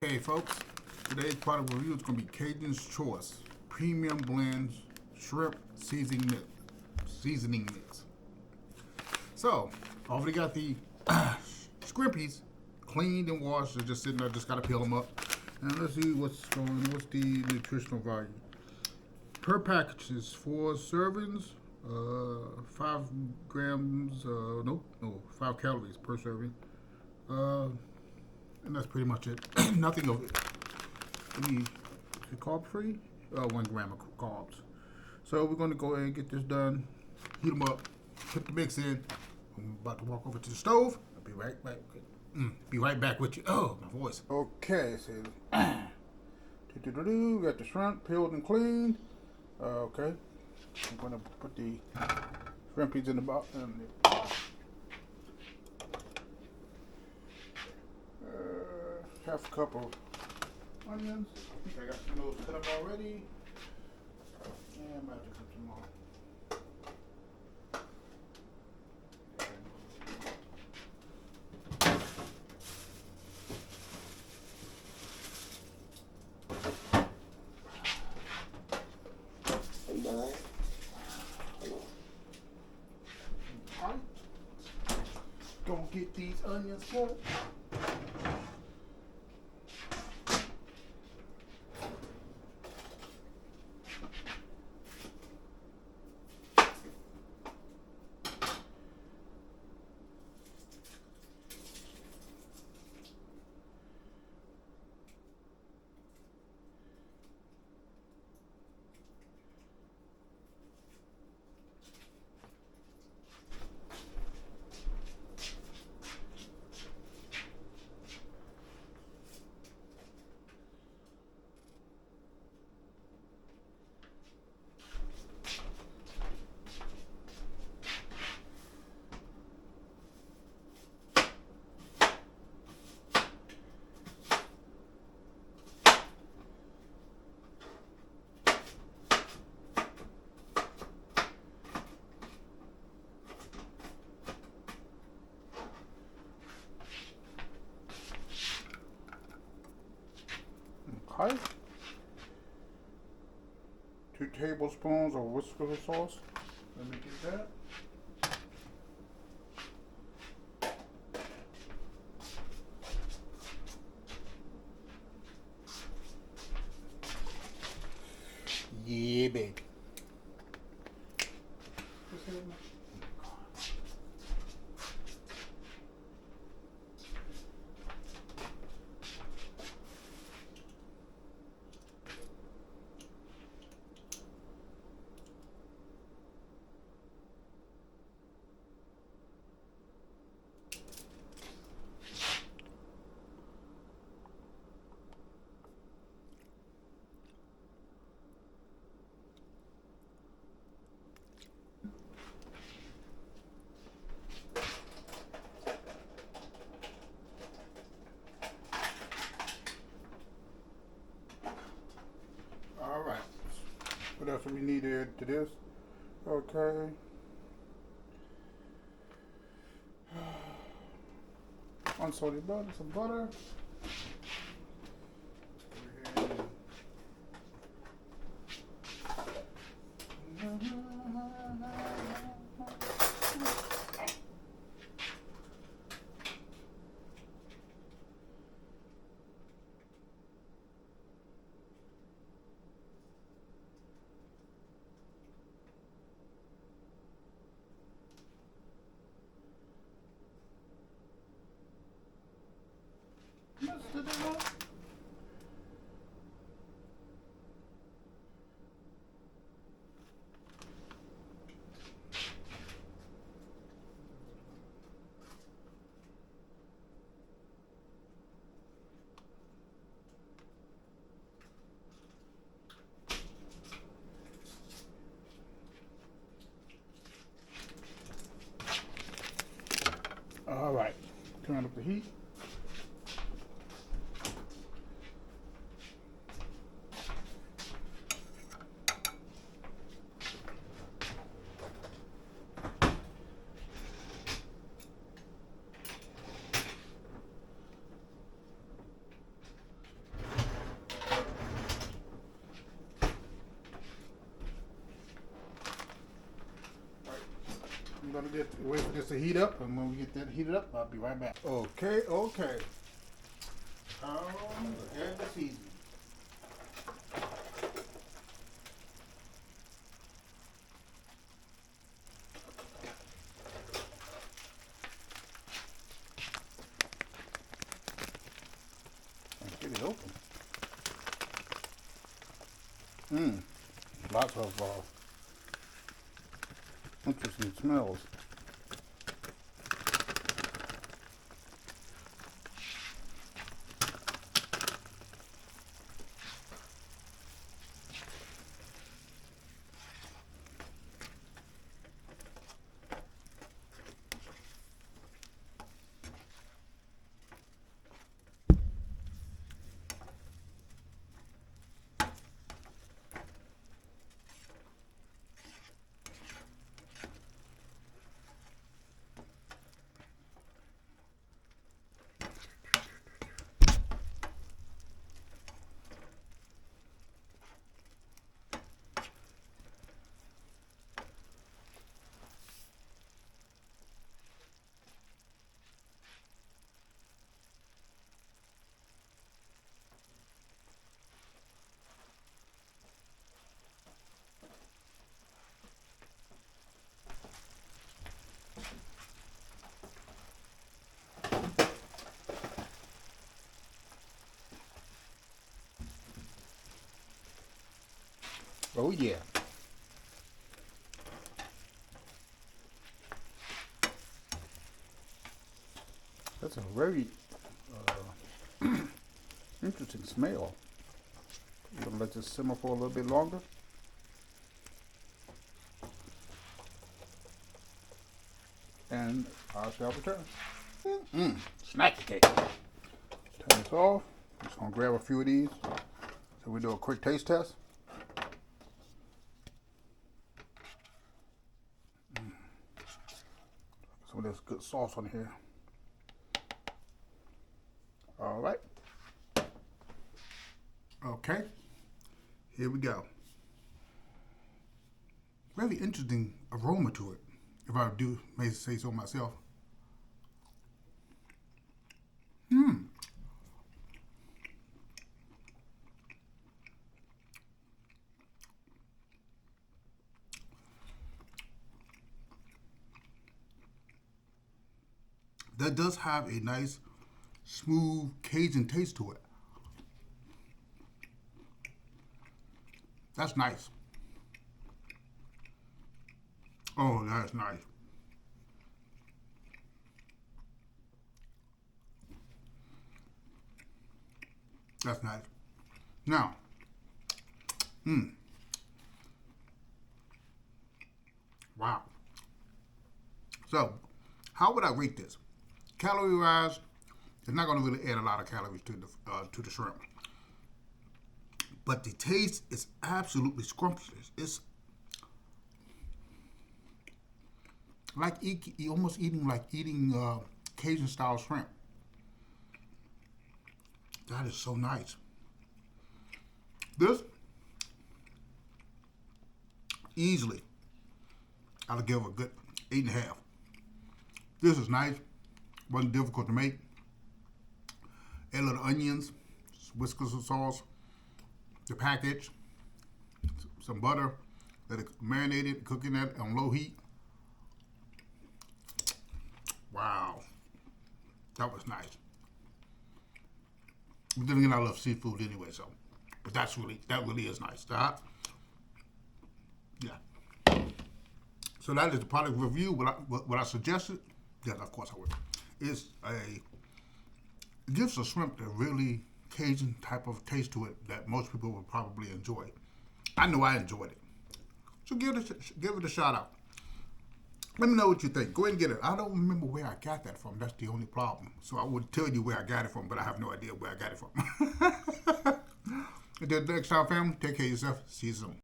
Hey folks, today's product review is going to be Cajun's Choice Premium Blends Shrimp Seasoning Mix. So, I already got the scrimpies cleaned and washed. They're just sitting there, just got to peel them up. And let's see what's the nutritional value. Per package is 4 servings, 5 grams, 5 calories per serving. And that's pretty much it. Nothing of it. Carb free? 1 gram of carbs. So we're going to go ahead and get this done. Heat them up. Put the mix in. I'm about to walk over to the stove. I'll be right back. Be right back with you. Oh, my voice. Okay, so got the shrimp peeled and cleaned. Okay. I'm going to put the shrimpies in the bottom. Half a cup of onions. I think I got some of those cut up already. And I might just put some more. Alright. Gonna get these onions cut. Okay. 2 tablespoons of Worcestershire sauce. Let me get that. Yeah, baby. Alright. What else do we need to add to this? Okay. Unsalted butter, some butter. All right, turn up the heat. wait for this to heat up, and when we get that heated up, I'll be right back. Okay, okay. Add the seasoning. Get it open. Lots of interesting smells. Oh yeah. That's a very interesting smell. I'm gonna let this simmer for a little bit longer. And I shall return. Snacky cake. Turn this off. I'm just gonna grab a few of these. So we do a quick taste test. Some of this good sauce on here. All right. Okay. Here we go. Very interesting aroma to it, if I may say so myself. That does have a nice, smooth Cajun taste to it. That's nice. Oh, that's nice. That's nice. Now, wow. So, how would I rate this? Calorie-wise, it's not going to really add a lot of calories to the shrimp. But the taste is absolutely scrumptious. It's like almost eating Cajun style shrimp. That is so nice. This easily, I'll give a good 8.5. This is nice. Wasn't difficult to make. Add a little onions, whiskers of sauce, the package, some butter, let it marinate it, cooking that on low heat. Wow, that was nice. But then again, I love seafood anyway, so. But that really is nice. Yeah. So that is the product review. What I suggested, yes, of course I would. It gives the shrimp a really Cajun type of taste to it that most people would probably enjoy. I know I enjoyed it. So give it a shout out. Let me know what you think. Go ahead and get it. I don't remember where I got that from. That's the only problem. So I would tell you where I got it from, but I have no idea where I got it from. Until next time, family, take care of yourself. See you soon.